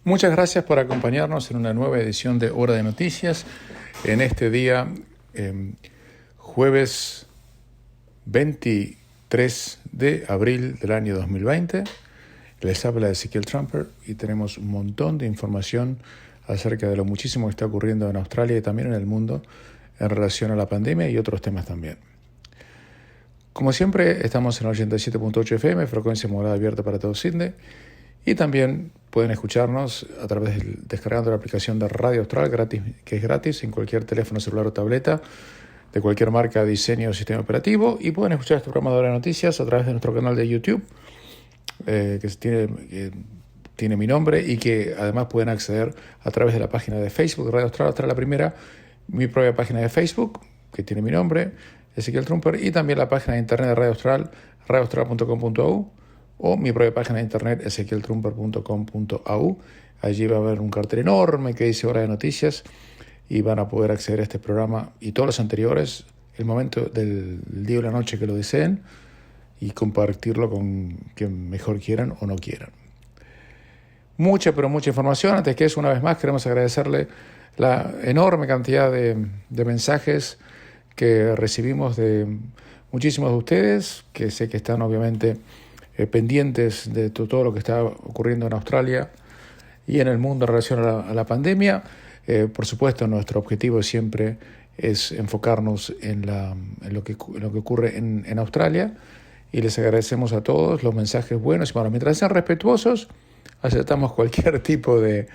Muchas gracias por acompañarnos en una nueva edición de Hora de Noticias. En este día, jueves 23 de abril del año 2020, les habla Ezequiel Trumper y tenemos un montón de información acerca de lo muchísimo que está ocurriendo en Australia y también en el mundo en relación a la pandemia y otros temas también. Como siempre, estamos en el 87.8 FM, frecuencia modulada abierta para todo Sydney. Y también pueden escucharnos a través descargando la aplicación de Radio Austral, que es gratis en cualquier teléfono celular o tableta de cualquier marca, diseño o sistema operativo. Y pueden escuchar este programa de Hora de Noticias a través de nuestro canal de YouTube, que tiene mi nombre, y que además pueden acceder a través de la página de Facebook de Radio Austral. Hasta la primera, mi propia página de Facebook, que tiene mi nombre, Ezequiel Trumper, y también la página de internet de Radio Austral, radioaustral.com.au, o mi propia página de internet, ezequieltrumper.com.au. Allí va a haber un cartel enorme que dice Hora de Noticias y van a poder acceder a este programa y todos los anteriores, el momento del día o la noche que lo deseen, y compartirlo con quien mejor quieran o no quieran. Mucha, pero mucha información. Antes que eso, una vez más, queremos agradecerle la enorme cantidad de mensajes que recibimos de muchísimos de ustedes, que sé que están obviamente pendientes de todo lo que está ocurriendo en Australia y en el mundo en relación a la pandemia. Por supuesto, nuestro objetivo siempre es enfocarnos en lo que ocurre en Australia, y les agradecemos a todos los mensajes buenos. Y bueno, mientras sean respetuosos, aceptamos cualquier tipo de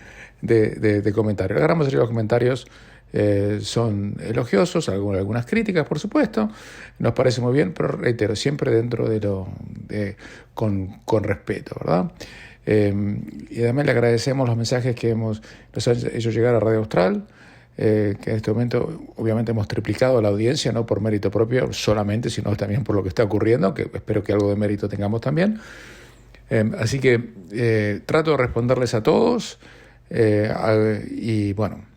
comentario. La gran mayoría de los comentarios son elogiosos, algunas críticas, por supuesto, nos parece muy bien, pero reitero, siempre dentro con respeto, ¿verdad? Y además le agradecemos los mensajes que nos han hecho llegar a Radio Austral, que en este momento obviamente hemos triplicado la audiencia, no por mérito propio solamente, sino también por lo que está ocurriendo, que espero que algo de mérito tengamos también. Así que trato de responderles a todos, y bueno,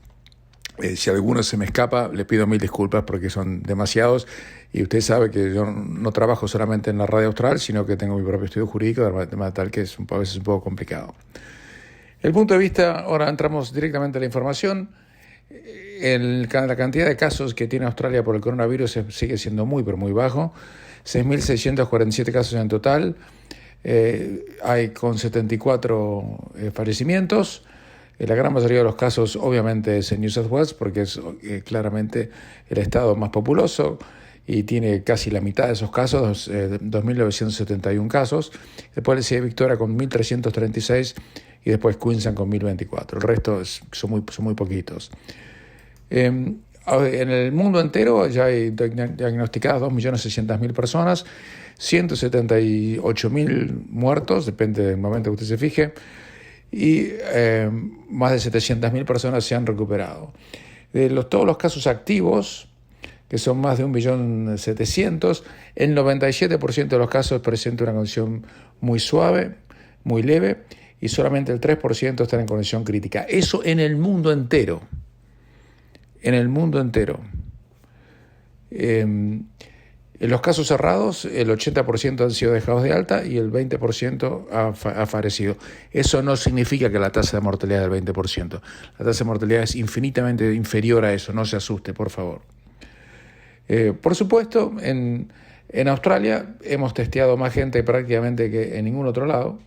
si alguno se me escapa, le pido mil disculpas porque son demasiados, y usted sabe que yo no trabajo solamente en la Radio Austral, sino que tengo mi propio estudio jurídico, de manera tal que es a veces un poco complicado. El punto de vista, ahora entramos directamente a la información. La cantidad de casos que tiene Australia por el coronavirus sigue siendo muy, pero muy bajo. 6.647 casos en total. Hay con 74 fallecimientos. La gran mayoría de los casos obviamente es en New South Wales, porque es claramente el estado más populoso y tiene casi la mitad de esos casos, 2.971 casos. Después le sigue Victoria con 1.336 y después Queensland con 1.024. El resto son muy poquitos. En el mundo entero ya hay diagnosticadas 2.600.000 personas, 178.000 muertos, depende del momento que usted se fije, y más de 700.000 personas se han recuperado. De todos los casos activos, que son más de 1.700.000, el 97% de los casos presenta una condición muy suave, muy leve, y solamente el 3% están en condición crítica. Eso en el mundo entero. En el mundo entero. En los casos cerrados, el 80% han sido dejados de alta y el 20% ha fallecido. Eso no significa que la tasa de mortalidad es del 20%. La tasa de mortalidad es infinitamente inferior a eso. No se asuste, por favor. Por supuesto, en Australia hemos testeado más gente prácticamente que en ningún otro lado.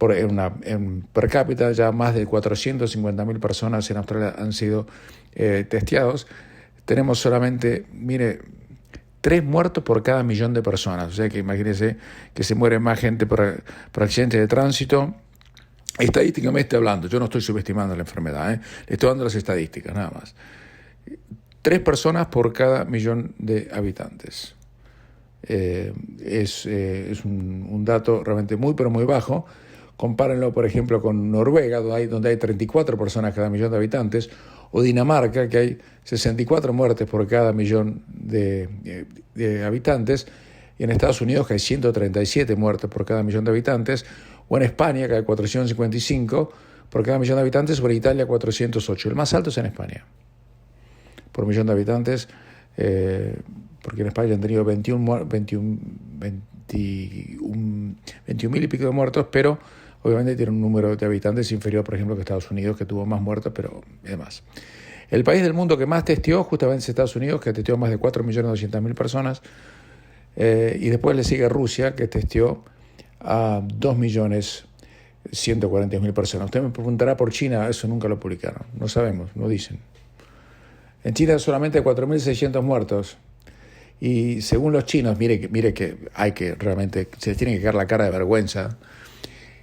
En per cápita ya más de 450.000 personas en Australia han sido testeados. Tenemos solamente, 3 muertos por cada 1.000.000 de personas. O sea que imagínense que se muere más gente por accidentes de tránsito. Estadísticamente hablando, yo no estoy subestimando la enfermedad, le estoy dando las estadísticas nada más. 3 personas por cada 1.000.000 de habitantes. Es un dato realmente muy, pero muy bajo. Compárenlo, por ejemplo, con Noruega, donde hay 34 personas cada 1.000.000 de habitantes, o Dinamarca, que hay 64 muertes por cada 1.000.000 de habitantes, y en Estados Unidos, que hay 137 muertes por cada 1.000.000 de habitantes, o en España, que hay 455 por cada 1.000.000 de habitantes, o en Italia 408. El más alto es en España, por 1.000.000 de habitantes, porque en España han tenido 21.000 y pico de muertos, pero obviamente tiene un número de habitantes inferior, por ejemplo, que Estados Unidos, que tuvo más muertos, pero además. El país del mundo que más testeó justamente es Estados Unidos, que testeó más de 4.200.000 personas, y después le sigue Rusia, que testeó a 2.140.000 personas. Usted me preguntará por China, eso nunca lo publicaron, no sabemos, no dicen. En China solamente 4.600 muertos. Y según los chinos, mire que hay que realmente, se les tiene que caer la cara de vergüenza.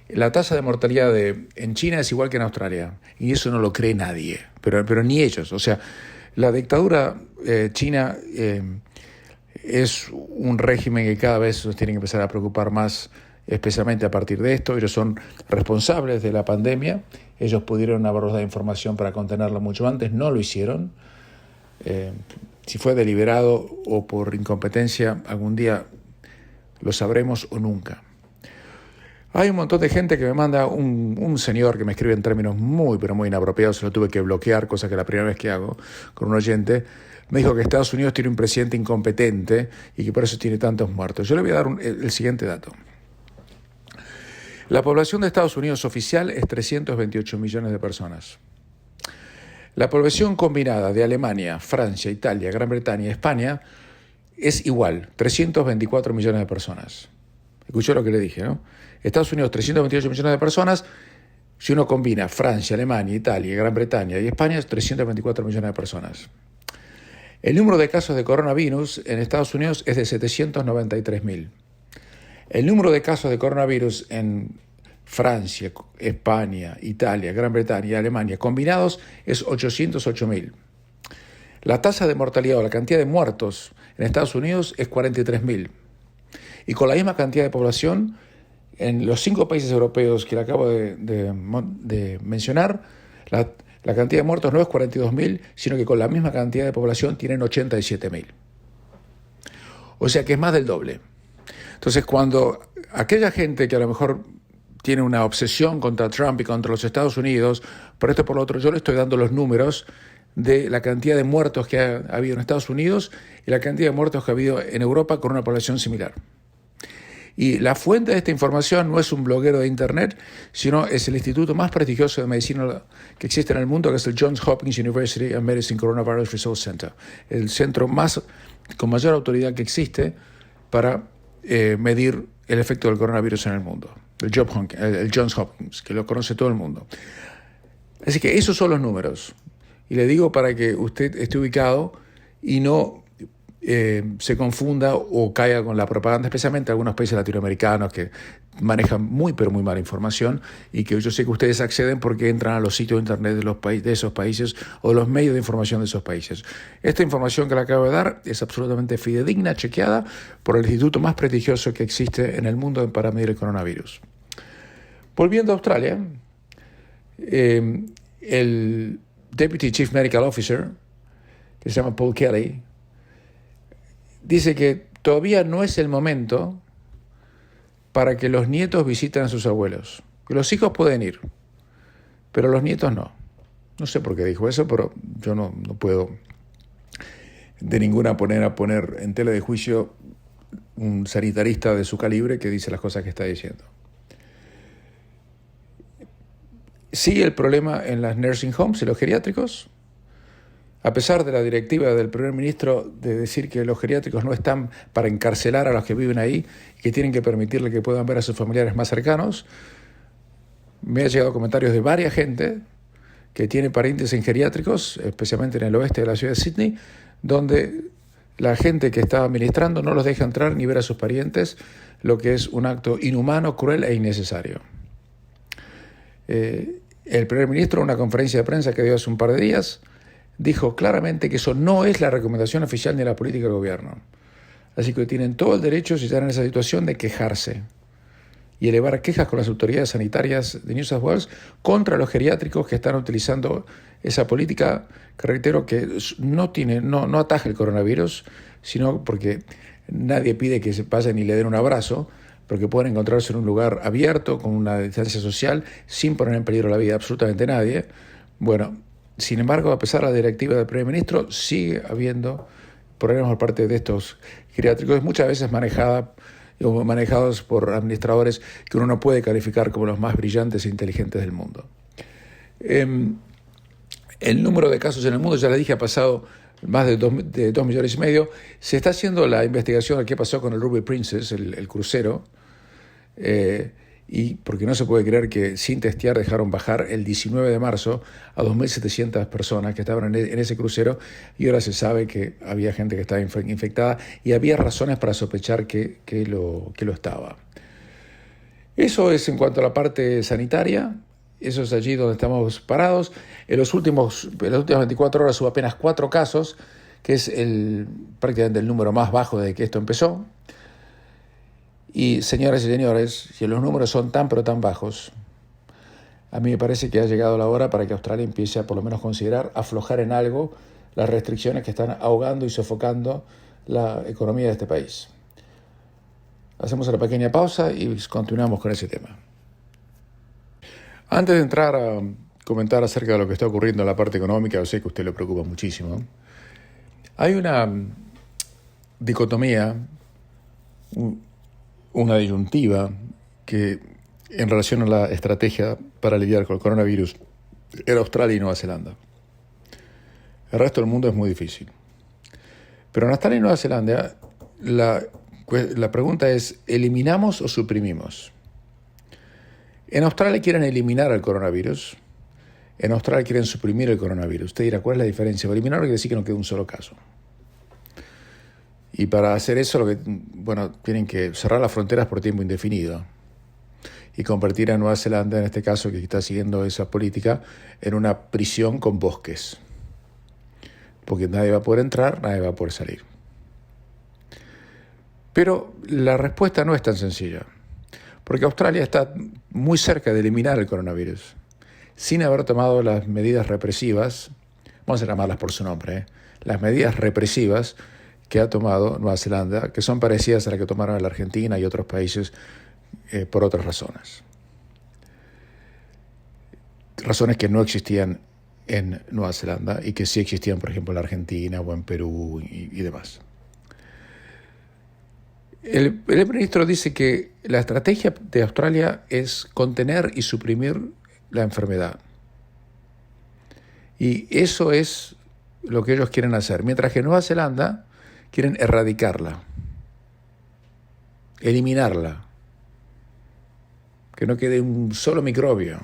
La tasa de mortalidad en China es igual que en Australia. Y eso no lo cree nadie, pero ni ellos. O sea, la dictadura china es un régimen que cada vez nos tiene que empezar a preocupar más, especialmente a partir de esto. Ellos son responsables de la pandemia. Ellos pudieron habernos dado información para contenerla mucho antes, no lo hicieron. Si fue deliberado o por incompetencia, algún día lo sabremos o nunca. Hay un montón de gente que me manda, un señor que me escribe en términos muy, pero muy inapropiados, se lo tuve que bloquear, cosa que la primera vez que hago con un oyente, me dijo que Estados Unidos tiene un presidente incompetente y que por eso tiene tantos muertos. Yo le voy a dar el siguiente dato. La población de Estados Unidos oficial es 328 millones de personas. La población combinada de Alemania, Francia, Italia, Gran Bretaña y España es igual, 324 millones de personas. Escuchó lo que le dije, ¿no? Estados Unidos, 328 millones de personas. Si uno combina Francia, Alemania, Italia, Gran Bretaña y España, es 324 millones de personas. El número de casos de coronavirus en Estados Unidos es de 793.000. El número de casos de coronavirus en Francia, España, Italia, Gran Bretaña y Alemania combinados es 808.000. La tasa de mortalidad o la cantidad de muertos en Estados Unidos es 43.000. Y con la misma cantidad de población, en los 5 países europeos que le acabo de mencionar, la cantidad de muertos no es 42.000, sino que con la misma cantidad de población tienen 87.000. O sea que es más del doble. Entonces, cuando aquella gente que a lo mejor tiene una obsesión contra Trump y contra los Estados Unidos, por esto por lo otro, yo le estoy dando los números de la cantidad de muertos que ha habido en Estados Unidos y la cantidad de muertos que ha habido en Europa con una población similar. Y la fuente de esta información no es un bloguero de internet, sino es el instituto más prestigioso de medicina que existe en el mundo, que es el Johns Hopkins University and Medicine Coronavirus Resource Center, el centro con mayor autoridad que existe para medir el efecto del coronavirus en el mundo. El Johns Hopkins, que lo conoce todo el mundo. Así que esos son los números. Y le digo para que usted esté ubicado y no se confunda o caiga con la propaganda, especialmente algunos países latinoamericanos que manejan muy, pero muy mala información y que yo sé que ustedes acceden porque entran a los sitios de internet de esos países o los medios de información de esos países. Esta información que le acabo de dar es absolutamente fidedigna, chequeada por el instituto más prestigioso que existe en el mundo para medir el coronavirus. Volviendo a Australia, el Deputy Chief Medical Officer, que se llama Paul Kelly, dice que todavía no es el momento para que los nietos visiten a sus abuelos. Que los hijos pueden ir, pero los nietos no. No sé por qué dijo eso, pero yo no puedo de ninguna manera poner en tela de juicio un sanitarista de su calibre que dice las cosas que está diciendo. Sigue el problema en las nursing homes y los geriátricos. A pesar de la directiva del primer ministro de decir que los geriátricos no están para encarcelar a los que viven ahí y que tienen que permitirle que puedan ver a sus familiares más cercanos, me ha llegado comentarios de varias gente que tiene parientes en geriátricos, especialmente en el oeste de la ciudad de Sydney, donde la gente que está administrando no los deja entrar ni ver a sus parientes, lo que es un acto inhumano, cruel e innecesario. El primer ministro, en una conferencia de prensa que dio hace un par de días, dijo claramente que eso no es la recomendación oficial ni la política del gobierno. Así que tienen todo el derecho, si están en esa situación, de quejarse y elevar quejas con las autoridades sanitarias de New South Wales contra los geriátricos que están utilizando esa política que, reitero, que no ataja el coronavirus, sino porque nadie pide que se pasen y le den un abrazo, porque pueden encontrarse en un lugar abierto, con una distancia social, sin poner en peligro la vida de absolutamente nadie. Bueno, sin embargo, a pesar de la directiva del primer ministro, sigue habiendo problemas por parte de estos geriátricos, muchas veces manejada o manejados por administradores que uno no puede calificar como los más brillantes e inteligentes del mundo. El número de casos en el mundo, ya le dije, ha pasado más de 2,5 millones. Se está haciendo la investigación de qué pasó con el Ruby Princess, el crucero, y porque no se puede creer que sin testear dejaron bajar el 19 de marzo a 2.700 personas que estaban en ese crucero, y ahora se sabe que había gente que estaba infectada y había razones para sospechar que lo estaba. Eso es en cuanto a la parte sanitaria. Eso es allí donde estamos parados. En las últimas 24 horas hubo apenas 4 casos, que es prácticamente el número más bajo desde que esto empezó. Y señoras y señores, si los números son tan pero tan bajos, a mí me parece que ha llegado la hora para que Australia empiece a por lo menos considerar aflojar en algo las restricciones que están ahogando y sofocando la economía de este país. Hacemos una pequeña pausa y continuamos con ese tema. Antes de entrar a comentar acerca de lo que está ocurriendo en la parte económica, yo sé que a usted le preocupa muchísimo. Hay una dicotomía, una disyuntiva que en relación a la estrategia para lidiar con el coronavirus en Australia y Nueva Zelanda. El resto del mundo es muy difícil. Pero en Australia y Nueva Zelanda la pregunta es, ¿eliminamos o suprimimos? En Australia quieren eliminar el coronavirus, en Australia quieren suprimir el coronavirus. Usted dirá, ¿cuál es la diferencia? Eliminar quiere decir que no quede un solo caso. Y para hacer eso, tienen que cerrar las fronteras por tiempo indefinido y convertir a Nueva Zelanda, en este caso que está siguiendo esa política, en una prisión con bosques. Porque nadie va a poder entrar, nadie va a poder salir. Pero la respuesta no es tan sencilla, porque Australia está muy cerca de eliminar el coronavirus, sin haber tomado las medidas represivas, vamos a llamarlas por su nombre, las medidas represivas que ha tomado Nueva Zelanda, que son parecidas a las que tomaron la Argentina y otros países por otras razones. Razones que no existían en Nueva Zelanda y que sí existían, por ejemplo, en la Argentina o en Perú y demás. El primer ministro dice que la estrategia de Australia es contener y suprimir la enfermedad. Y eso es lo que ellos quieren hacer, mientras que en Nueva Zelanda quieren erradicarla, eliminarla, que no quede un solo microbio.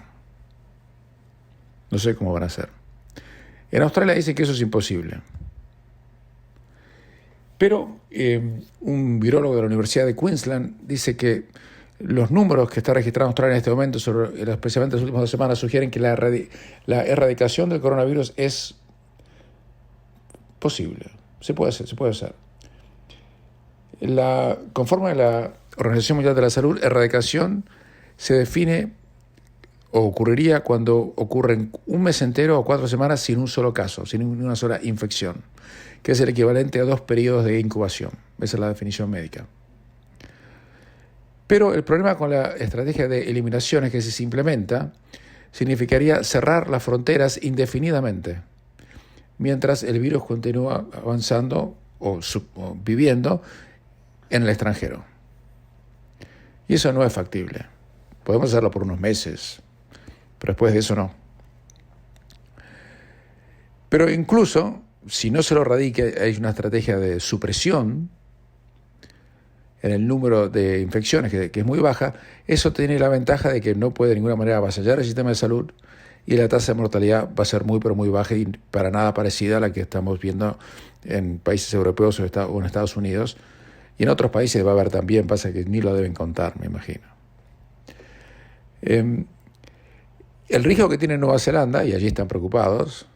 No sé cómo van a hacer. En Australia dicen que eso es imposible. Pero un virólogo de la Universidad de Queensland dice que los números que está registrando Australia en este momento, especialmente en las últimas 2 semanas, sugieren que la erradicación del coronavirus es posible. Se puede hacer. Conforme a la Organización Mundial de la Salud, erradicación se define o ocurriría cuando ocurren un mes entero o 4 semanas sin un solo caso, sin ninguna sola infección, que es el equivalente a 2 periodos de incubación. Esa es la definición médica. Pero el problema con la estrategia de eliminación es que si se implementa, significaría cerrar las fronteras indefinidamente, mientras el virus continúa avanzando o viviendo en el extranjero. Y eso no es factible. Podemos hacerlo por unos meses, pero después de eso no. Pero incluso, si no se lo erradique, hay una estrategia de supresión en el número de infecciones, que es muy baja. Eso tiene la ventaja de que no puede de ninguna manera avasallar el sistema de salud y la tasa de mortalidad va a ser muy, pero muy baja y para nada parecida a la que estamos viendo en países europeos o en Estados Unidos. Y en otros países va a haber también, pasa que ni lo deben contar, me imagino. El riesgo que tiene Nueva Zelanda, y allí están preocupados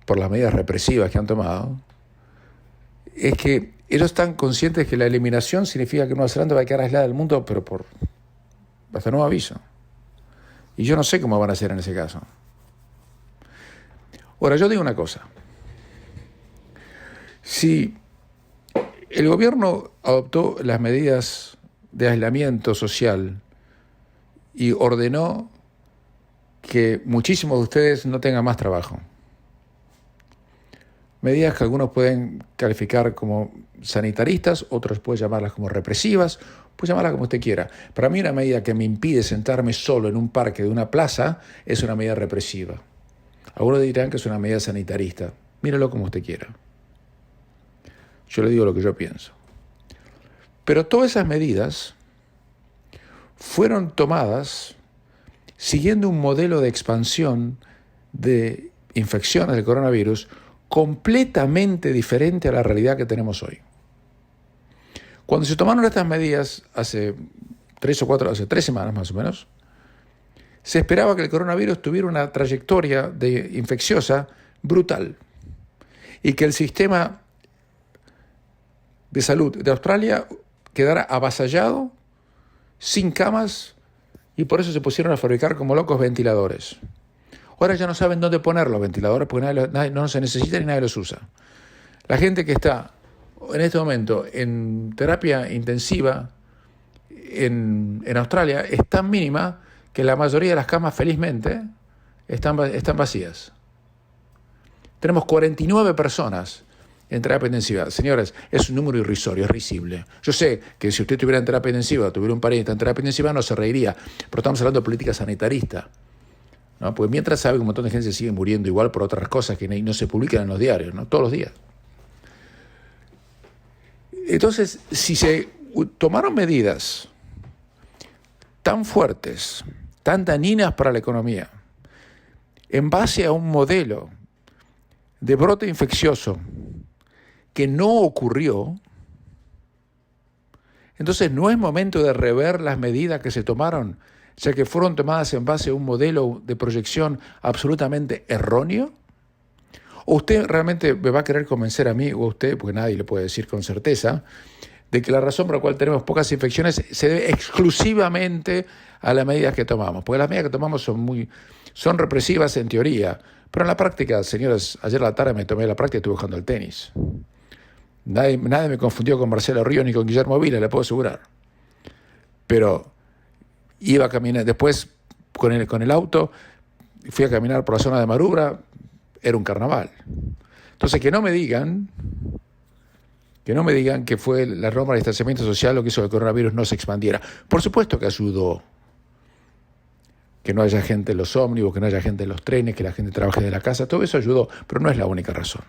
por las medidas represivas que han tomado, es que ellos están conscientes que la eliminación significa que Nueva Zelanda va a quedar aislada del mundo, pero hasta nuevo aviso. Y yo no sé cómo van a hacer en ese caso. Ahora, yo digo una cosa. Si el gobierno adoptó las medidas de aislamiento social y ordenó que muchísimos de ustedes no tengan más trabajo, medidas que algunos pueden calificar como sanitaristas, otros pueden llamarlas como represivas, puede llamarla como usted quiera. Para mí una medida que me impide sentarme solo en un parque de una plaza es una medida represiva. Algunos dirán que es una medida sanitarista. Míralo como usted quiera. Yo le digo lo que yo pienso. Pero todas esas medidas fueron tomadas siguiendo un modelo de expansión de infecciones del coronavirus completamente diferente a la realidad que tenemos hoy. Cuando se tomaron estas medidas hace 3 semanas más o menos, se esperaba que el coronavirus tuviera una trayectoria infecciosa brutal y que el sistema de salud de Australia quedara avasallado, sin camas, y por eso se pusieron a fabricar como locos ventiladores. Ahora ya no saben dónde poner los ventiladores porque no se necesitan y nadie los usa. La gente que está en este momento en terapia intensiva en Australia es tan mínima que la mayoría de las camas, felizmente, están vacías. Tenemos 49 personas en terapia intensiva. Señores, es un número irrisorio, es risible. Yo sé que si usted estuviera en terapia intensiva, tuviera un pariente en terapia intensiva, no se reiría, pero estamos hablando de política sanitarista, ¿no? Porque mientras sabe que un montón de gente se sigue muriendo igual por otras cosas que no se publican en los diarios, ¿no? Todos los días. Entonces, si se tomaron medidas tan fuertes, tan dañinas para la economía, en base a un modelo de brote infeccioso que no ocurrió, entonces no es momento de rever las medidas que se tomaron, ya que fueron tomadas en base a un modelo de proyección absolutamente erróneo. ¿O usted realmente me va a querer convencer a mí o a usted, porque nadie le puede decir con certeza, de que la razón por la cual tenemos pocas infecciones se debe exclusivamente a las medidas que tomamos? Porque las medidas que tomamos son represivas en teoría, pero en la práctica, señores, ayer a la tarde me tomé la práctica y estuve jugando al tenis. Nadie me confundió con Marcelo Ríos ni con Guillermo Vila, le puedo asegurar. Pero iba a caminar, después con el auto, fui a caminar por la zona de Marubra, era un carnaval. Entonces, que no me digan que fue la norma de distanciamiento social lo que hizo que el coronavirus no se expandiera. Por supuesto que ayudó que no haya gente en los ómnibus, que no haya gente en los trenes, que la gente trabaje de la casa, todo eso ayudó, pero no es la única razón.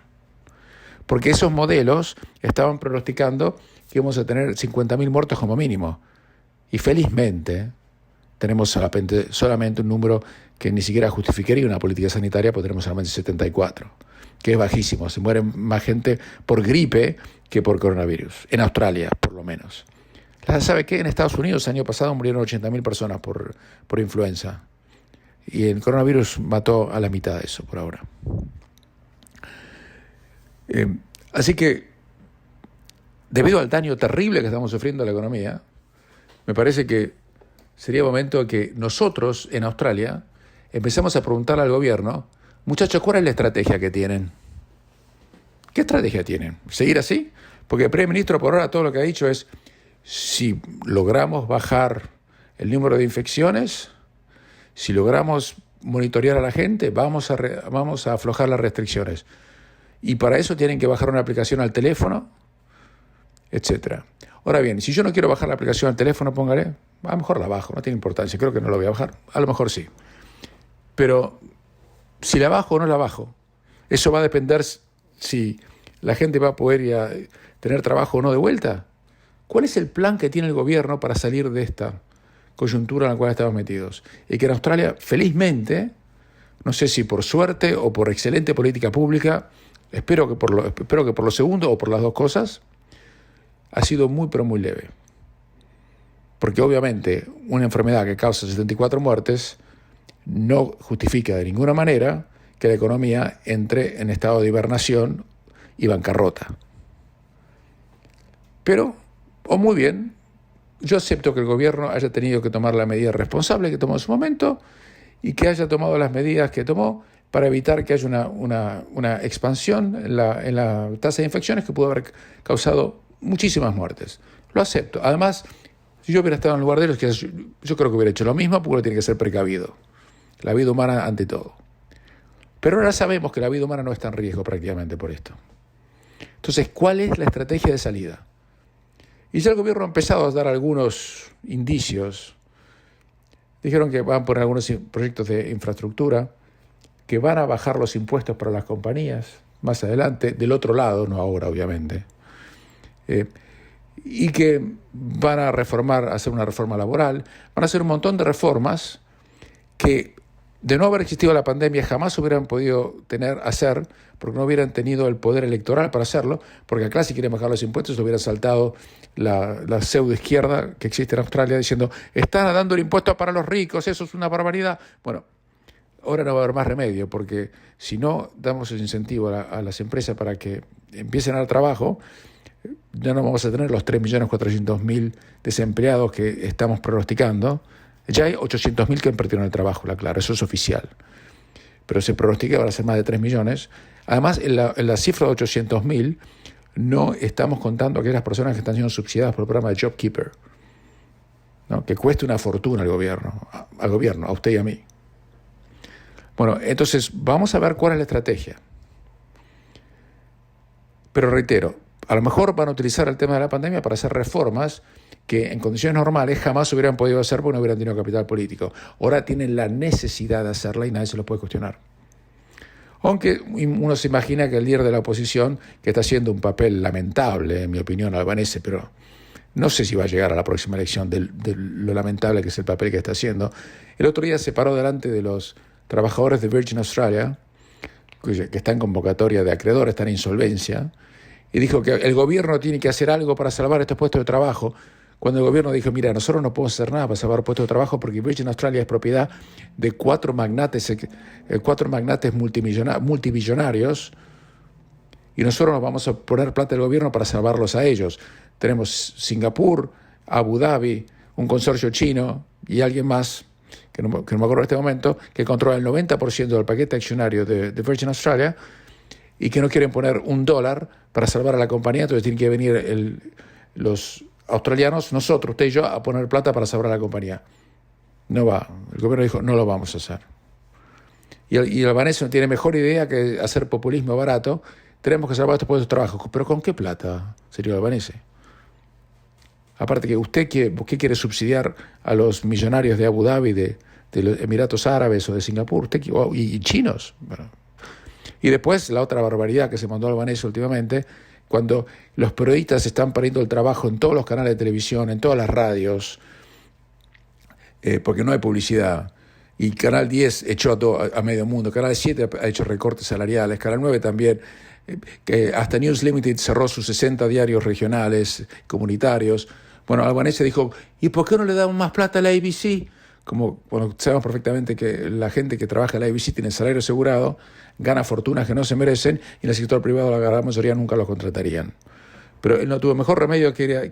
Porque esos modelos estaban pronosticando que íbamos a tener 50.000 muertos como mínimo. Y felizmente tenemos solamente un número que ni siquiera justificaría una política sanitaria, porque tenemos solamente 74, que es bajísimo. Se muere más gente por gripe que por coronavirus, en Australia por lo menos. ¿Sabe qué? En Estados Unidos el año pasado murieron 80.000 personas por influenza. Y el coronavirus mató a la mitad de eso por ahora. Así que, debido al daño terrible que estamos sufriendo a la economía, me parece que sería momento de que nosotros, en Australia, empecemos a preguntarle al gobierno, muchachos, ¿cuál es la estrategia que tienen? ¿Qué estrategia tienen? ¿Seguir así? Porque el primer ministro por ahora todo lo que ha dicho es, si logramos bajar el número de infecciones, si logramos monitorear a la gente, vamos a aflojar las restricciones. Y para eso tienen que bajar una aplicación al teléfono, etc. Ahora bien, si yo no quiero bajar la aplicación al teléfono, póngale, a lo mejor la bajo, no tiene importancia, creo que no la voy a bajar, a lo mejor sí. Pero si la bajo o no la bajo, eso va a depender si la gente va a poder tener trabajo o no de vuelta. ¿Cuál es el plan que tiene el gobierno para salir de esta coyuntura en la cual estamos metidos? Y que en Australia, felizmente, no sé si por suerte o por excelente política pública, espero que por lo segundo o por las dos cosas, ha sido muy pero muy leve. Porque obviamente una enfermedad que causa 74 muertes no justifica de ninguna manera que la economía entre en estado de hibernación y bancarrota. Pero, muy bien, yo acepto que el gobierno haya tenido que tomar la medida responsable que tomó en su momento y que haya tomado las medidas que tomó para evitar que haya una expansión en la tasa de infecciones que pudo haber causado muchísimas muertes. Lo acepto. Además, si yo hubiera estado en lugar de ellos, yo creo que hubiera hecho lo mismo, porque uno tiene que ser precavido. La vida humana ante todo. Pero ahora sabemos que la vida humana no está en riesgo prácticamente por esto. Entonces, ¿cuál es la estrategia de salida? Y ya el gobierno ha empezado a dar algunos indicios. Dijeron que van a poner algunos proyectos de infraestructura, que van a bajar los impuestos para las compañías más adelante, del otro lado, no ahora obviamente, y que van a hacer una reforma laboral, van a hacer un montón de reformas que de no haber existido la pandemia jamás hubieran podido hacer, porque no hubieran tenido el poder electoral para hacerlo, porque acá si quieren bajar los impuestos hubiera saltado la pseudo izquierda que existe en Australia diciendo están dando el impuesto para los ricos, eso es una barbaridad. Bueno, ahora no va a haber más remedio, porque si no damos el incentivo a las empresas para que empiecen a dar trabajo, ya no vamos a tener los 3.400.000 desempleados que estamos pronosticando. Ya hay 800.000 que han perdido el trabajo, claro, eso es oficial. Pero se pronostica que van a ser más de 3 millones. Además, en la cifra de 800.000 no estamos contando a aquellas personas que están siendo subsidiadas por el programa de JobKeeper, ¿no? Que cuesta una fortuna al gobierno, a usted y a mí. Bueno, entonces vamos a ver cuál es la estrategia. Pero reitero, a lo mejor van a utilizar el tema de la pandemia para hacer reformas que en condiciones normales jamás hubieran podido hacer porque no hubieran tenido capital político. Ahora tienen la necesidad de hacerla y nadie se lo puede cuestionar. Aunque uno se imagina que el líder de la oposición, que está haciendo un papel lamentable, en mi opinión, Albanese, pero no sé si va a llegar a la próxima elección de lo lamentable que es el papel que está haciendo. El otro día se paró delante de los trabajadores de Virgin Australia, que está en convocatoria de acreedores, está en insolvencia, y dijo que el gobierno tiene que hacer algo para salvar estos puestos de trabajo, cuando el gobierno dijo, mira, nosotros no podemos hacer nada para salvar puestos de trabajo porque Virgin Australia es propiedad de cuatro magnates multimillonarios y nosotros nos vamos a poner plata del gobierno para salvarlos a ellos. Tenemos Singapur, Abu Dhabi, un consorcio chino y alguien más, que no me acuerdo en este momento, que controla el 90% del paquete accionario de Virgin Australia y que no quieren poner $1 para salvar a la compañía, entonces tienen que venir los australianos, nosotros, usted y yo, a poner plata para salvar a la compañía. No va. El gobierno dijo, no lo vamos a hacer. Y el albanese no tiene mejor idea que hacer populismo barato. Tenemos que salvar estos puestos de trabajo. ¿Pero con qué plata, señor albanese? Aparte que usted, ¿qué quiere subsidiar a los millonarios de Abu Dhabi, de los Emiratos Árabes o de Singapur? Y chinos. Bueno. Y después la otra barbaridad que se mandó Albanese últimamente, cuando los periodistas están perdiendo el trabajo en todos los canales de televisión, en todas las radios, porque no hay publicidad. Y Canal 10 echó a medio mundo, Canal 7 ha hecho recortes salariales, Canal 9 también, que hasta News Limited cerró sus 60 diarios regionales, comunitarios. Bueno, Albanese dijo, ¿y por qué no le damos más plata a la ABC? Como sabemos perfectamente que la gente que trabaja en la ABC tiene salario asegurado, gana fortunas que no se merecen y en el sector privado la gran mayoría nunca los contratarían. Pero él no tuvo mejor remedio que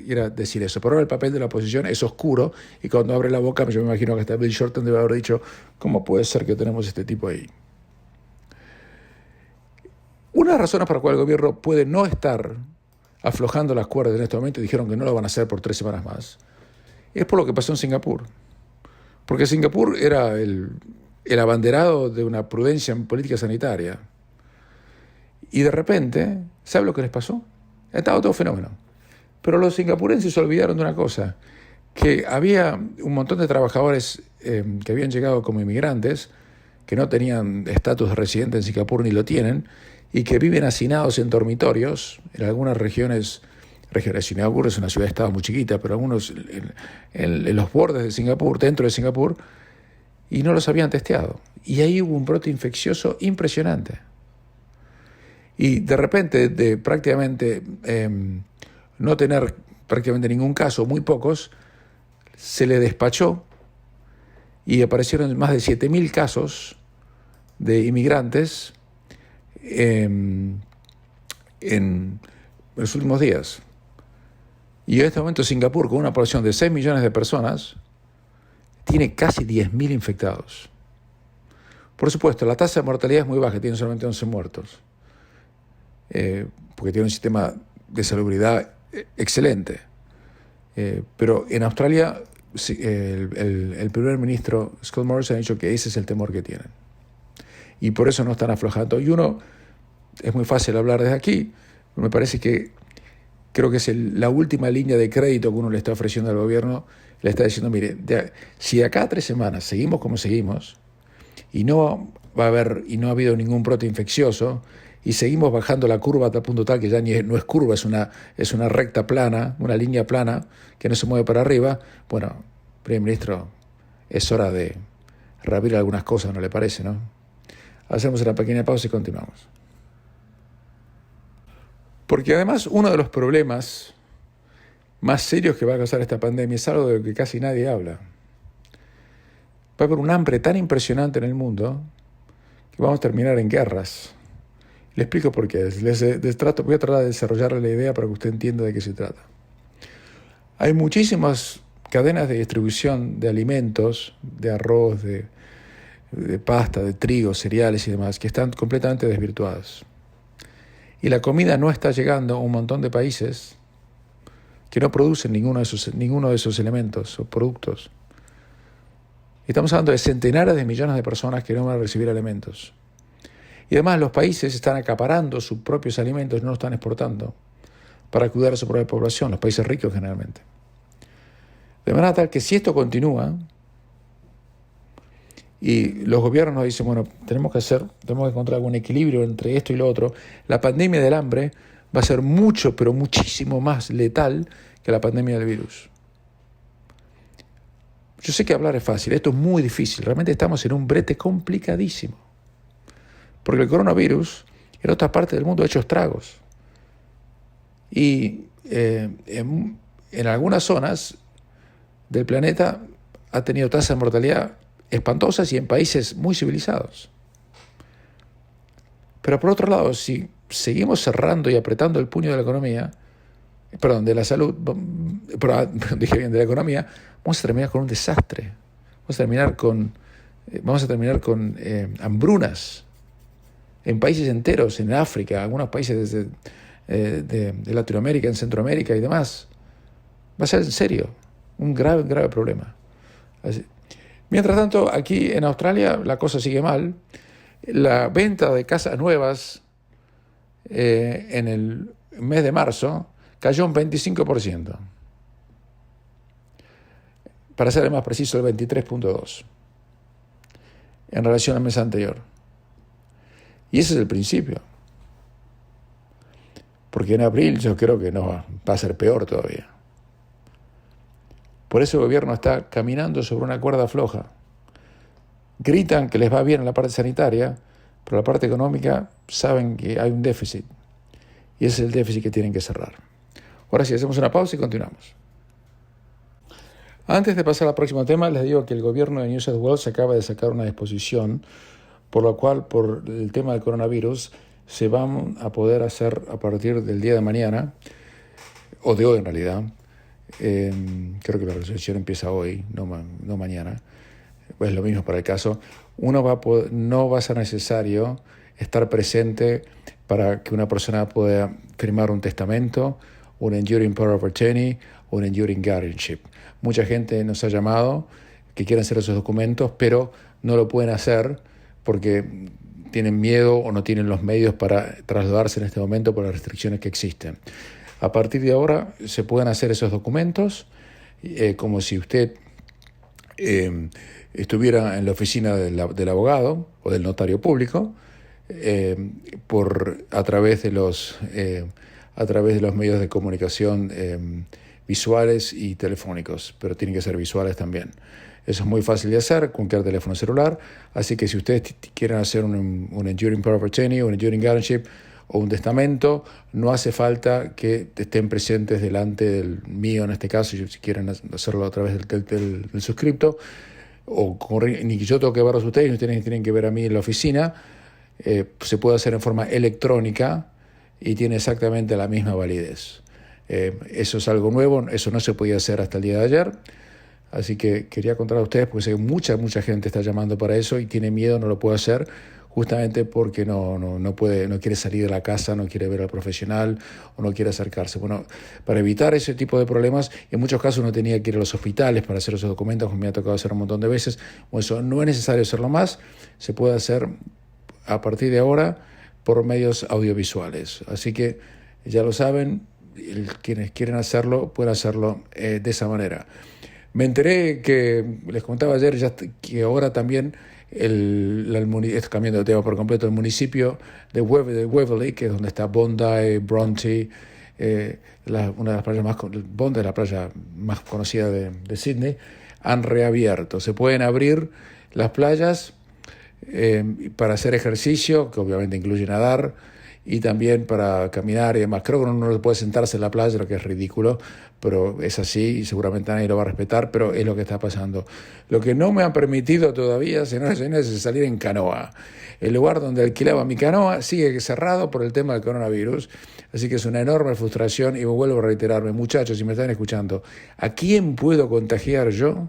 ir a decir eso. Por ahora el papel de la oposición es oscuro y cuando abre la boca yo me imagino que hasta Bill Shorten debe haber dicho ¿cómo puede ser que tenemos este tipo ahí? Una de las razones por la cual el gobierno puede no estar aflojando las cuerdas en este momento, y dijeron que no lo van a hacer por 3 semanas más, es por lo que pasó en Singapur. Porque Singapur era el abanderado de una prudencia en política sanitaria. Y de repente, ¿sabe lo que les pasó? Estaba todo fenómeno. Pero los singapurenses se olvidaron de una cosa, que había un montón de trabajadores que habían llegado como inmigrantes, que no tenían estatus de residente en Singapur ni lo tienen, y que viven hacinados en dormitorios en algunas regiones. Singapur es una ciudad-estado muy chiquita, pero algunos en los bordes de Singapur, dentro de Singapur, y no los habían testeado. Y ahí hubo un brote infeccioso impresionante. Y de repente, de prácticamente no tener prácticamente ningún caso, muy pocos, se le despachó y aparecieron más de 7.000 casos de inmigrantes en los últimos días. Y en este momento Singapur, con una población de 6 millones de personas, tiene casi 10.000 infectados. Por supuesto, la tasa de mortalidad es muy baja, tiene solamente 11 muertos, porque tiene un sistema de salubridad excelente. Pero en Australia, el primer ministro Scott Morrison ha dicho que ese es el temor que tienen. y por eso no están aflojando. Y es muy fácil hablar desde aquí, me parece que creo que es la última línea de crédito que uno le está ofreciendo al gobierno, le está diciendo, mire, si de acá a 3 semanas seguimos como seguimos, y no va a haber, y no ha habido ningún brote infeccioso, y seguimos bajando la curva hasta el punto tal que ya no es curva, es una recta plana, una línea plana que no se mueve para arriba, bueno, primer ministro, es hora de reabrir algunas cosas, ¿no le parece, no? Hacemos una pequeña pausa y continuamos. Porque además uno de los problemas más serios que va a causar esta pandemia es algo de lo que casi nadie habla. Va a haber un hambre tan impresionante en el mundo que vamos a terminar en guerras. Le explico por qué. Voy a tratar de desarrollar la idea para que usted entienda de qué se trata. Hay muchísimas cadenas de distribución de alimentos, de arroz, de pasta, de trigo, cereales y demás, que están completamente desvirtuadas. Y la comida no está llegando a un montón de países que no producen ninguno de esos elementos o productos. Estamos hablando de centenares de millones de personas que no van a recibir alimentos. Y además los países están acaparando sus propios alimentos y no los están exportando para cuidar a su propia población, los países ricos generalmente. De manera tal que si esto continúa y los gobiernos nos dicen, bueno, tenemos que encontrar algún equilibrio entre esto y lo otro, la pandemia del hambre va a ser mucho, pero muchísimo más letal que la pandemia del virus. Yo sé que hablar es fácil, esto es muy difícil, realmente estamos en un brete complicadísimo. Porque el coronavirus en otras partes del mundo ha hecho estragos. Y en algunas zonas del planeta ha tenido tasas de mortalidad espantosas y en países muy civilizados. Pero por otro lado, si seguimos cerrando y apretando el puño de la economía, de la salud, de la economía, vamos a terminar con un desastre. Vamos a terminar con hambrunas en países enteros, en África, algunos países de Latinoamérica, en Centroamérica y demás. Va a ser en serio un grave problema. Mientras tanto, aquí en Australia la cosa sigue mal. La venta de casas nuevas en el mes de marzo cayó un 25%. Para ser más preciso, el 23.2% en relación al mes anterior. Y ese es el principio. Porque en abril yo creo que no va a ser peor todavía. Por eso el gobierno está caminando sobre una cuerda floja. Gritan que les va bien en la parte sanitaria, pero en la parte económica saben que hay un déficit. Y ese es el déficit que tienen que cerrar. Ahora sí, hacemos una pausa y continuamos. Antes de pasar al próximo tema, les digo que el gobierno de New South Wales acaba de sacar una disposición por la cual, por el tema del coronavirus, se van a poder hacer a partir del día de mañana, o de hoy en realidad, creo que la resolución empieza hoy, no mañana, pues lo mismo para el caso, no va a ser necesario estar presente para que una persona pueda firmar un testamento, un enduring power of attorney o un enduring guardianship. Mucha gente nos ha llamado que quieren hacer esos documentos, pero no lo pueden hacer porque tienen miedo o no tienen los medios para trasladarse en este momento por las restricciones que existen. A partir de ahora se pueden hacer esos documentos como si usted estuviera en la oficina del abogado o del notario público a través de los medios de comunicación visuales y telefónicos, pero tienen que ser visuales también. Eso es muy fácil de hacer con cualquier teléfono celular, así que si ustedes quieren hacer un enduring power of attorney, un enduring guardianship o un testamento, no hace falta que estén presentes delante del mío en este caso, si quieren hacerlo a través del suscripto, ni que yo tengo que verlos a ustedes, ustedes tienen que ver a mí en la oficina. Se puede hacer en forma electrónica y tiene exactamente la misma validez. Eso es algo nuevo, eso no se podía hacer hasta el día de ayer. Así que quería contar a ustedes, porque sé que mucha gente está llamando para eso y tiene miedo, no lo puede hacer, justamente porque no quiere salir de la casa, no quiere ver al profesional o no quiere acercarse. Bueno, para evitar ese tipo de problemas, en muchos casos uno tenía que ir a los hospitales para hacer esos documentos, como me ha tocado hacer un montón de veces. Bueno, eso no es necesario hacerlo más, se puede hacer a partir de ahora por medios audiovisuales. Así que ya lo saben, quienes quieren hacerlo pueden hacerlo de esa manera. Me enteré que, les contaba ayer, que ahora también, cambiando de tema por completo, el municipio de Waverly, que es donde está Bondi, Bronte, una de las playas Bondi es la playa más conocida de Sydney, han reabierto. Se pueden abrir las playas para hacer ejercicio, que obviamente incluye nadar, y también para caminar y demás. Creo que uno no puede sentarse en la playa, lo que es ridículo, pero es así y seguramente nadie lo va a respetar, pero es lo que está pasando. Lo que no me han permitido todavía, señoras y señores, es salir en canoa. El lugar donde alquilaba mi canoa sigue cerrado por el tema del coronavirus, así que es una enorme frustración y me vuelvo a reiterarme, muchachos, si me están escuchando, ¿a quién puedo contagiar yo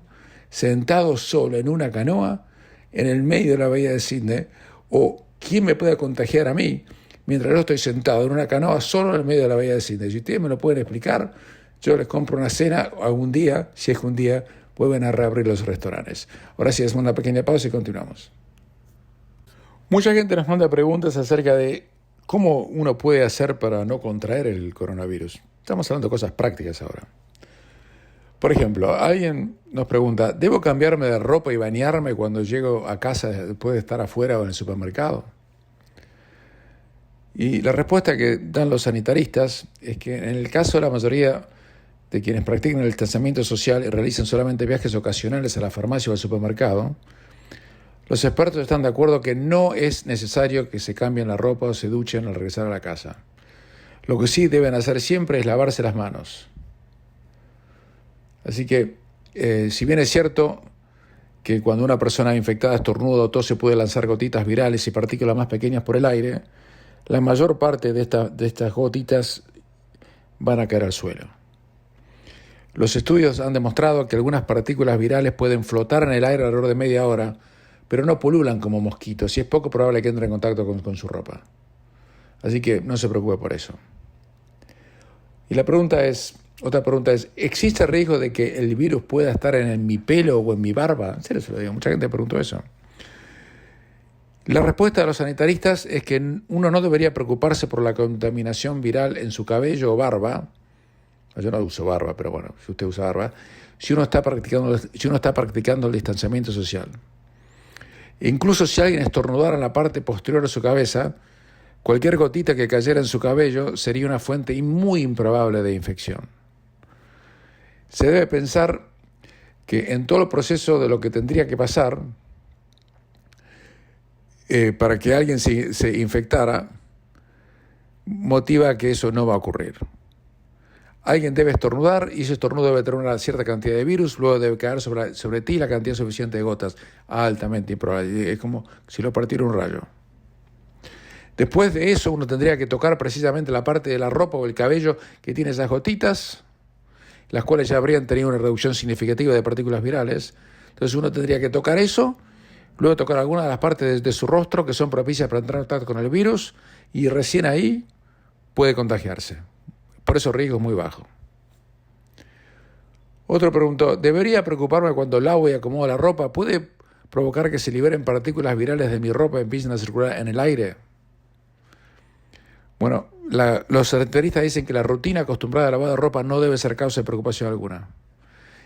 sentado solo en una canoa en el medio de la bahía de Sydney? ¿O quién me puede contagiar a mí mientras yo estoy sentado en una canoa solo en el medio de la bahía de Sydney? Si ustedes me lo pueden explicar, yo les compro una cena algún día, si es que un día vuelven a reabrir los restaurantes. Ahora sí, hacemos una pequeña pausa y continuamos. Mucha gente nos manda preguntas acerca de cómo uno puede hacer para no contraer el coronavirus. Estamos hablando de cosas prácticas ahora. Por ejemplo, alguien nos pregunta, ¿debo cambiarme de ropa y bañarme cuando llego a casa después de estar afuera o en el supermercado? Y la respuesta que dan los sanitaristas es que en el caso de la mayoría de quienes practican el distanciamiento social y realizan solamente viajes ocasionales a la farmacia o al supermercado, los expertos están de acuerdo que no es necesario que se cambien la ropa o se duchen al regresar a la casa. Lo que sí deben hacer siempre es lavarse las manos. Así que, si bien es cierto que cuando una persona infectada estornuda o tose puede lanzar gotitas virales y partículas más pequeñas por el aire, la mayor parte de estas gotitas van a caer al suelo. Los estudios han demostrado que algunas partículas virales pueden flotar en el aire alrededor de media hora, pero no pululan como mosquitos y es poco probable que entren en contacto con su ropa. Así que no se preocupe por eso. Y otra pregunta es, ¿existe riesgo de que el virus pueda estar en mi pelo o en mi barba? En serio se lo digo, mucha gente preguntó eso. La respuesta de los sanitaristas es que uno no debería preocuparse por la contaminación viral en su cabello o barba. Yo no uso barba, pero bueno, si usted usa barba, si uno está practicando el distanciamiento social. Incluso si alguien estornudara en la parte posterior de su cabeza, cualquier gotita que cayera en su cabello sería una fuente muy improbable de infección. Se debe pensar que en todo el proceso de lo que tendría que pasar para que alguien se infectara, motiva que eso no va a ocurrir. Alguien debe estornudar y ese estornudo debe tener una cierta cantidad de virus, luego debe caer sobre ti la cantidad suficiente de gotas, altamente improbable. Es como si lo partiera un rayo. Después de eso uno tendría que tocar precisamente la parte de la ropa o el cabello que tiene esas gotitas, las cuales ya habrían tenido una reducción significativa de partículas virales. Entonces uno tendría que tocar eso, luego tocar alguna de las partes de su rostro que son propicias para entrar en contacto con el virus y recién ahí puede contagiarse. Por eso el riesgo es muy bajo. Otro preguntó, ¿debería preocuparme cuando lavo y acomodo la ropa? ¿Puede provocar que se liberen partículas virales de mi ropa y empiecen a circular en el aire? Bueno, los sanitaristas dicen que la rutina acostumbrada de lavado de ropa no debe ser causa de preocupación alguna.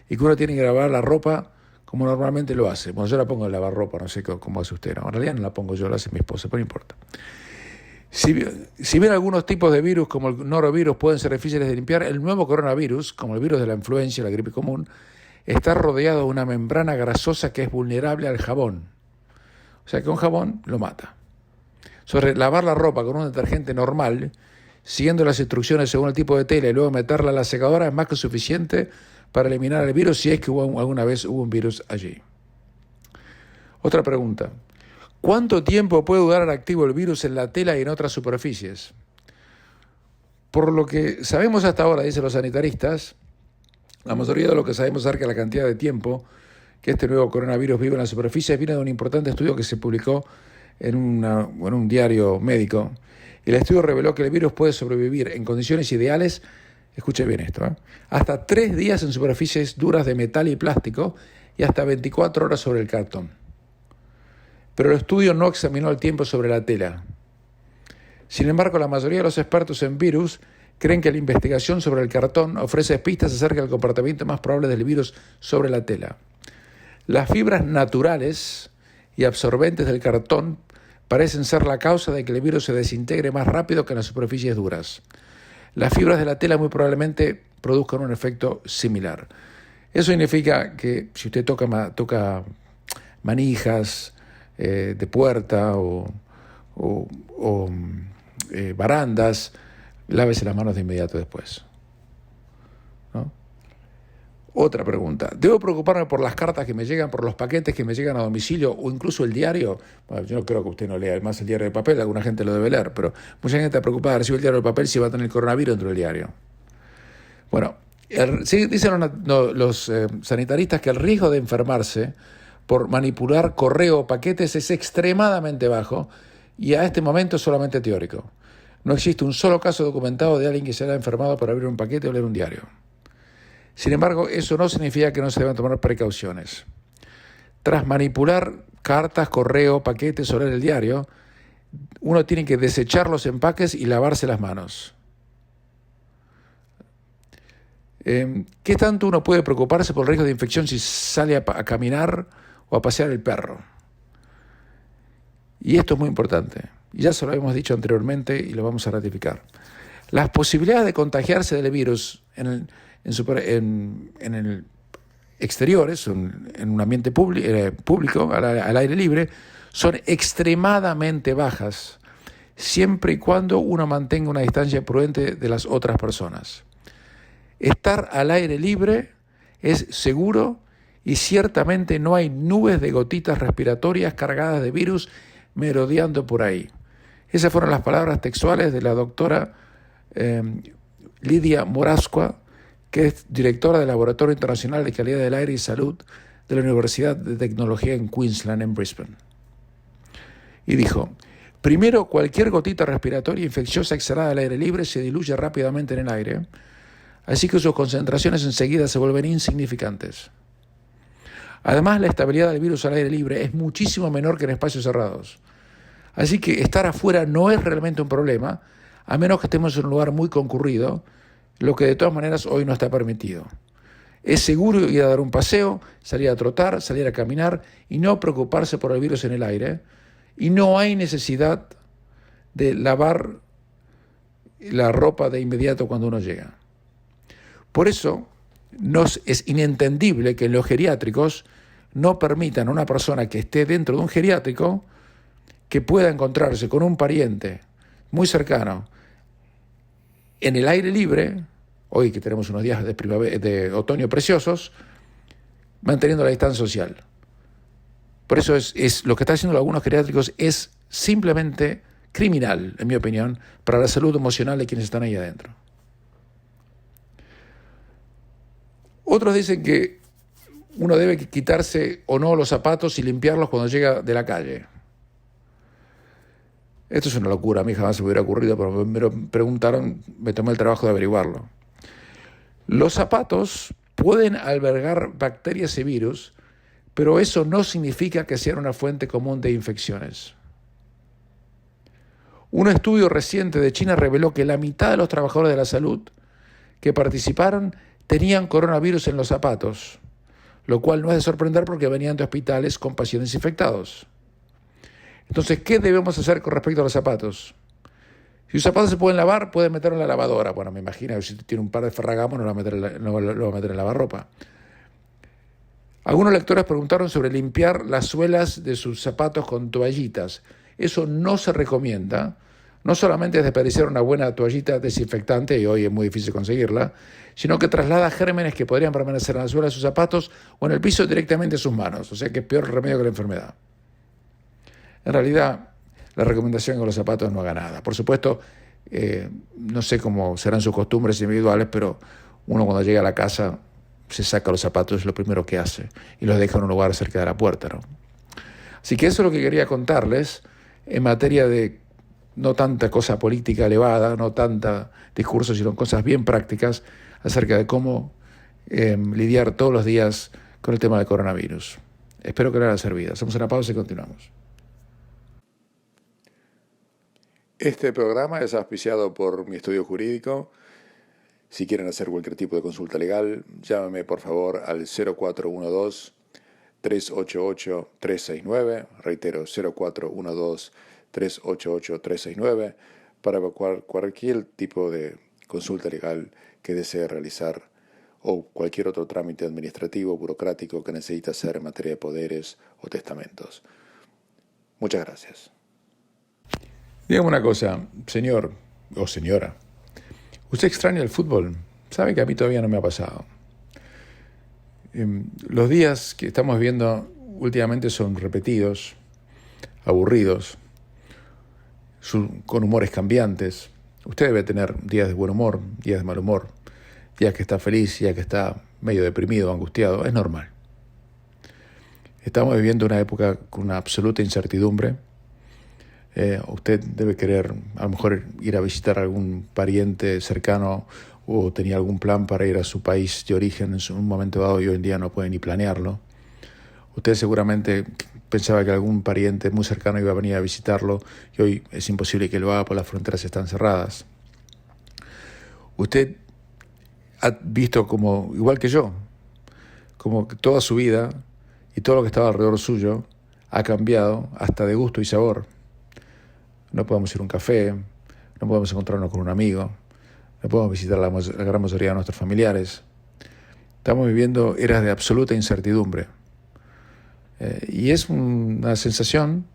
Y que uno tiene que lavar la ropa como normalmente lo hace. Bueno, yo la pongo en lavarropa, no sé cómo hace usted. No, en realidad no la pongo yo, la hace mi esposa, pero no importa. Si bien algunos tipos de virus, como el norovirus, pueden ser difíciles de limpiar, el nuevo coronavirus, como el virus de la influenza y la gripe común, está rodeado de una membrana grasosa que es vulnerable al jabón. O sea que un jabón lo mata. Lavar la ropa con un detergente normal, siguiendo las instrucciones según el tipo de tela y luego meterla a la secadora es más que suficiente para eliminar el virus si es que alguna vez hubo un virus allí. Otra pregunta. ¿Cuánto tiempo puede durar activo el virus en la tela y en otras superficies? Por lo que sabemos hasta ahora, dicen los sanitaristas, la mayoría de lo que sabemos acerca de la cantidad de tiempo que este nuevo coronavirus vive en la superficie viene de un importante estudio que se publicó en un diario médico. El estudio reveló que el virus puede sobrevivir en condiciones ideales, escuche bien esto, hasta 3 días en superficies duras de metal y plástico y hasta 24 horas sobre el cartón. pero el estudio no examinó el tiempo sobre la tela. Sin embargo, la mayoría de los expertos en virus creen que la investigación sobre el cartón ofrece pistas acerca del comportamiento más probable del virus sobre la tela. Las fibras naturales y absorbentes del cartón parecen ser la causa de que el virus se desintegre más rápido que en las superficies duras. Las fibras de la tela muy probablemente produzcan un efecto similar. Eso significa que si usted toca manijas de puerta o barandas, lávese las manos de inmediato después, ¿no? Otra pregunta. ¿Debo preocuparme por las cartas que me llegan, por los paquetes que me llegan a domicilio o incluso el diario? Bueno, yo no creo que usted no lea más el diario de papel, alguna gente lo debe leer, pero mucha gente está preocupada, recibe el diario de papel si va a tener el coronavirus dentro del diario. Bueno, dicen los sanitaristas que el riesgo de enfermarse por manipular correo o paquetes es extremadamente bajo y a este momento es solamente teórico. No existe un solo caso documentado de alguien que se haya enfermado por abrir un paquete o leer un diario. Sin embargo, eso no significa que no se deban tomar precauciones. Tras manipular cartas, correo, paquetes o leer el diario, uno tiene que desechar los empaques y lavarse las manos. ¿Qué tanto uno puede preocuparse por el riesgo de infección si sale a caminar o a pasear el perro? Y esto es muy importante. Ya se lo hemos dicho anteriormente y lo vamos a ratificar. Las posibilidades de contagiarse del virus en el exteriores, en un ambiente público, al aire libre, son extremadamente bajas, siempre y cuando uno mantenga una distancia prudente de las otras personas. Estar al aire libre es seguro y ciertamente no hay nubes de gotitas respiratorias cargadas de virus merodeando por ahí. Esas fueron las palabras textuales de la doctora Lidia Moravsky, que es directora del Laboratorio Internacional de Calidad del Aire y Salud de la Universidad de Tecnología en Queensland, en Brisbane. Y dijo: primero, cualquier gotita respiratoria infecciosa exhalada al aire libre se diluye rápidamente en el aire, así que sus concentraciones enseguida se vuelven insignificantes. Además, la estabilidad del virus al aire libre es muchísimo menor que en espacios cerrados. Así que estar afuera no es realmente un problema, a menos que estemos en un lugar muy concurrido, lo que de todas maneras hoy no está permitido. Es seguro ir a dar un paseo, salir a trotar, salir a caminar y no preocuparse por el virus en el aire. Y no hay necesidad de lavar la ropa de inmediato cuando uno llega. Por eso es inentendible que en los geriátricos no permitan a una persona que esté dentro de un geriátrico que pueda encontrarse con un pariente muy cercano en el aire libre, hoy que tenemos unos días de otoño preciosos, manteniendo la distancia social. Por eso es lo que están haciendo algunos geriátricos es simplemente criminal, en mi opinión, para la salud emocional de quienes están ahí adentro. Otros dicen que uno debe quitarse o no los zapatos y limpiarlos cuando llega de la calle. Esto es una locura, a mí jamás se me hubiera ocurrido, pero me lo preguntaron, me tomé el trabajo de averiguarlo. Los zapatos pueden albergar bacterias y virus, pero eso no significa que sean una fuente común de infecciones. Un estudio reciente de China reveló que la mitad de los trabajadores de la salud que participaron tenían coronavirus en los zapatos, lo cual no es de sorprender porque venían de hospitales con pacientes infectados. Entonces, ¿qué debemos hacer con respecto a los zapatos? Si los zapatos se pueden lavar, pueden meterlo en la lavadora. Bueno, me imagino que si tiene un par de Ferragamo no lo va a meter en lavarropa. Algunos lectores preguntaron sobre limpiar las suelas de sus zapatos con toallitas. Eso no se recomienda. No solamente es desperdiciar una buena toallita desinfectante, y hoy es muy difícil conseguirla, sino que traslada gérmenes que podrían permanecer en la suela de sus zapatos o en el piso directamente a sus manos. O sea que es peor remedio que la enfermedad. En realidad, la recomendación es que los zapatos no haga nada. Por supuesto, no sé cómo serán sus costumbres individuales, pero uno cuando llega a la casa se saca los zapatos, es lo primero que hace, y los deja en un lugar cerca de la puerta, ¿no? Así que eso es lo que quería contarles en materia de no tanta cosa política elevada, no tanta discurso, sino cosas bien prácticas acerca de cómo lidiar todos los días con el tema del coronavirus. Espero que les haya servido. Hacemos una pausa y continuamos. Este programa es auspiciado por mi estudio jurídico. Si quieren hacer cualquier tipo de consulta legal, llámame por favor al 0412-388-369, reitero, 0412-388-369, para cualquier tipo de consulta legal que desee realizar o cualquier otro trámite administrativo o burocrático que necesite hacer en materia de poderes o testamentos. Muchas gracias. Dígame una cosa, señor o señora. ¿Usted extraña el fútbol? Sabe que a mí todavía no me ha pasado. Los días que estamos viviendo últimamente son repetidos, aburridos, con humores cambiantes. Usted debe tener días de buen humor, días de mal humor, días que está feliz, días que está medio deprimido, angustiado. Es normal. Estamos viviendo una época con una absoluta incertidumbre. Usted debe querer a lo mejor ir a visitar a algún pariente cercano o tenía algún plan para ir a su país de origen en un momento dado y hoy en día no puede ni planearlo. Usted seguramente pensaba que algún pariente muy cercano iba a venir a visitarlo y hoy es imposible que lo haga porque las fronteras están cerradas. Usted ha visto como, igual que yo, como que toda su vida y todo lo que estaba alrededor suyo ha cambiado hasta de gusto y sabor. No podemos ir a un café, no podemos encontrarnos con un amigo, no podemos visitar la gran mayoría de nuestros familiares. Estamos viviendo eras de absoluta incertidumbre. Y es una sensación,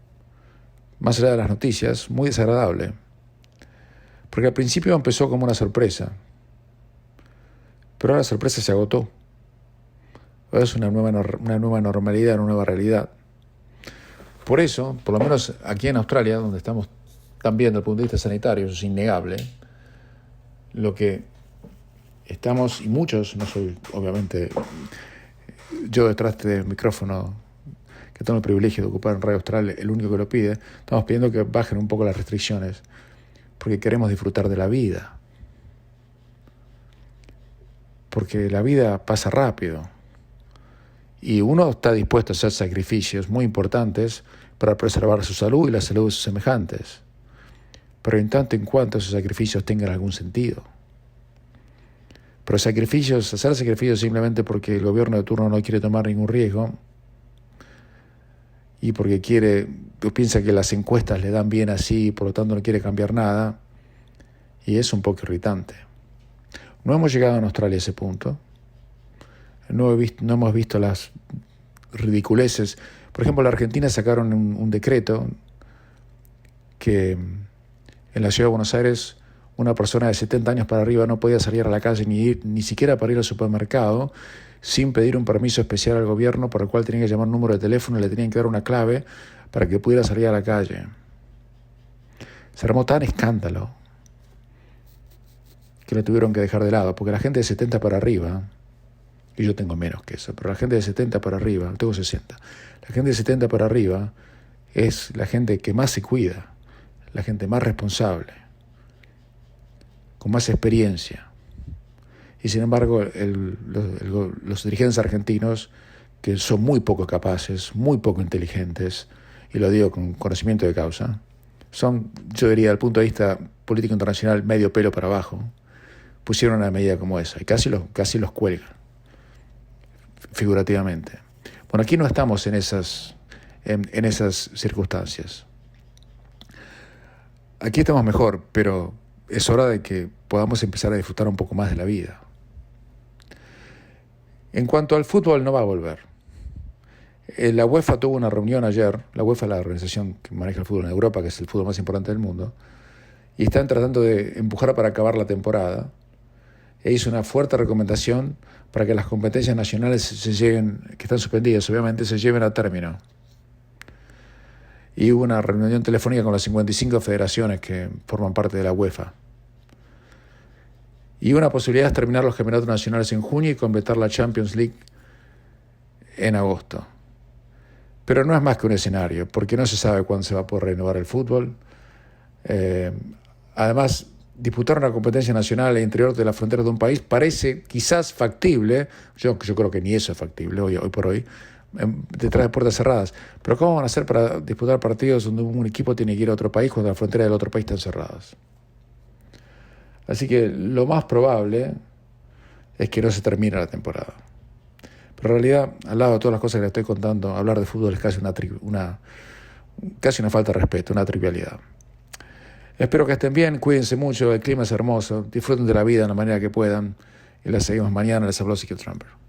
más allá de las noticias, muy desagradable. Porque al principio empezó como una sorpresa, pero ahora la sorpresa se agotó. Ahora es una nueva normalidad, una nueva realidad. Por eso, por lo menos aquí en Australia, donde estamos también desde el punto de vista sanitario, eso es innegable, lo que estamos, y muchos, no soy obviamente yo detrás del micrófono, que tengo el privilegio de ocupar en Radio Austral, el único que lo pide, estamos pidiendo que bajen un poco las restricciones, porque queremos disfrutar de la vida. Porque la vida pasa rápido, y uno está dispuesto a hacer sacrificios muy importantes para preservar su salud y la salud de sus semejantes. Pero en tanto en cuanto esos sacrificios tengan algún sentido. Pero hacer sacrificios simplemente porque el gobierno de turno no quiere tomar ningún riesgo y porque piensa que las encuestas le dan bien así y por lo tanto no quiere cambiar nada, y es un poco irritante. No hemos llegado en Australia a ese punto. No hemos visto las ridiculeces. Por ejemplo, en la Argentina sacaron un decreto que en la ciudad de Buenos Aires una persona de 70 años para arriba no podía salir a la calle ni siquiera para ir al supermercado sin pedir un permiso especial al gobierno, por el cual tenían que llamar un número de teléfono y le tenían que dar una clave para que pudiera salir a la calle. Se armó tan escándalo que lo tuvieron que dejar de lado, porque la gente de 70 para arriba, y yo tengo menos que eso, pero la gente de 70 para arriba, tengo 60, la gente de 70 para arriba es la gente que más se cuida, la gente más responsable, con más experiencia. Y sin embargo, los dirigentes argentinos, que son muy poco capaces, muy poco inteligentes, y lo digo con conocimiento de causa, son, yo diría, desde el punto de vista político internacional, medio pelo para abajo, pusieron una medida como esa, y casi los cuelgan, figurativamente. Bueno, aquí no estamos en esas circunstancias. Aquí estamos mejor, pero es hora de que podamos empezar a disfrutar un poco más de la vida. En cuanto al fútbol, no va a volver. La UEFA tuvo una reunión ayer, la UEFA es la organización que maneja el fútbol en Europa, que es el fútbol más importante del mundo, y están tratando de empujar para acabar la temporada, e hizo una fuerte recomendación para que las competencias nacionales que están suspendidas, obviamente, se lleven a término. Y hubo una reunión telefónica con las 55 federaciones que forman parte de la UEFA. Y una posibilidad es terminar los campeonatos nacionales en junio y completar la Champions League en agosto. Pero no es más que un escenario, porque no se sabe cuándo se va a poder renovar el fútbol. Además, disputar una competencia nacional al interior de las fronteras de un país parece quizás factible. Yo creo que ni eso es factible hoy por hoy. detrás de puertas cerradas. Pero ¿cómo van a hacer para disputar partidos donde un equipo tiene que ir a otro país cuando las fronteras del otro país están cerradas? Así que lo más probable es que no se termine la temporada. Pero en realidad, al lado de todas las cosas que les estoy contando, hablar de fútbol es casi una falta de respeto, una trivialidad. Espero que estén bien, cuídense mucho, el clima es hermoso, disfruten de la vida de la manera que puedan y la seguimos mañana. Les habló Ezequiel Trumper.